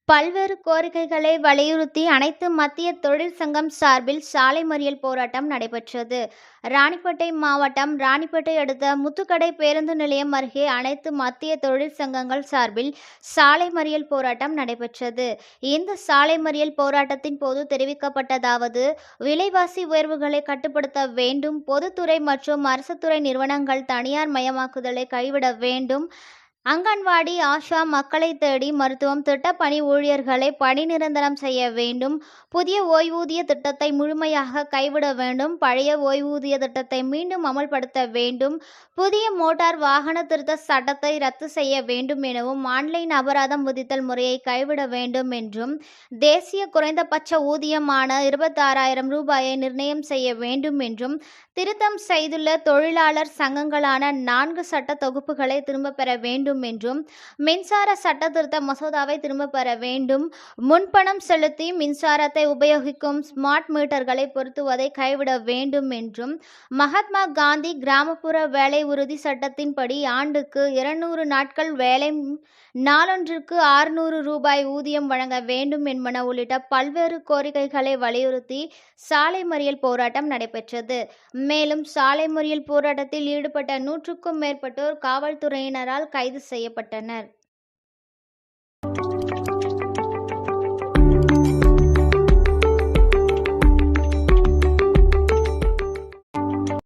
பல்வேறு கோரிக்கைகளை வலியுறுத்தி அனைத்து மத்திய தொழிற்சங்கம் சார்பில் சாலை மறியல் போராட்டம் நடைபெற்றது. ராணிப்பேட்டை மாவட்டம் ராணிப்பேட்டை அடுத்த முத்துக்கடை பேருந்து நிலையம் அருகே அனைத்து மத்திய தொழிற்சங்கங்கள் சார்பில் சாலை மறியல் போராட்டம் நடைபெற்றது. இந்த சாலை மறியல் போராட்டத்தின் போது தெரிவிக்கப்பட்டதாவது: விலைவாசி உயர்வுகளை கட்டுப்படுத்த வேண்டும், பொதுத்துறை மற்றும் அரசு துறை நிறுவனங்கள் தனியார் மயமாக்குதலை கைவிட வேண்டும், அங்கன்வாடி, ஆஷா, மக்களை தேடி மருத்துவம் திட்ட பணி ஊழியர்களை பணி நிரந்தரம் செய்ய வேண்டும், புதிய ஓய்வூதிய திட்டத்தை முழுமையாக கைவிட வேண்டும், பழைய ஓய்வூதிய திட்டத்தை மீண்டும் அமல்படுத்த வேண்டும், புதிய மோட்டார் வாகன திருத்த சட்டத்தை ரத்து செய்ய வேண்டும் எனவும், ஆன்லைன் அபராதம் விதித்தல் முறையை கைவிட வேண்டும் என்றும், தேசிய குறைந்தபட்ச ஊதியமான 26,000 ரூபாயை நிர்ணயம் செய்ய வேண்டும் என்றும், திருத்தம் செய்துள்ள தொழிலாளர் சங்கங்களான 4 சட்ட தொகுப்புகளை திரும்ப பெற வேண்டும் என்றும், மின்சார சட்ட திருத்த மசோதாவை திரும்ப பெற வேண்டும், முன்பணம் செலுத்தி மின்சாரத்தை உபயோகிக்கும் ஸ்மார்ட் மீட்டர்களை பொருத்துவதை கைவிட வேண்டும் என்றும், மகாத்மா காந்தி கிராமப்புற வேலை உறுதி சட்டத்தின்படி ஆண்டுக்கு 200 நாட்கள் வேலை, நாளொன்றுக்கு 600 ரூபாய் ஊதியம் வழங்க வேண்டும் என்பன உள்ளிட்ட பல்வேறு கோரிக்கைகளை வலியுறுத்தி சாலை மறியல் போராட்டம் நடைபெற்றது. மேலும் சாலை மறியல் போராட்டத்தில் ஈடுபட்ட 100க்கும் மேற்பட்டோர் காவல்துறையினரால் கைது செய்யப்பட்டனர்.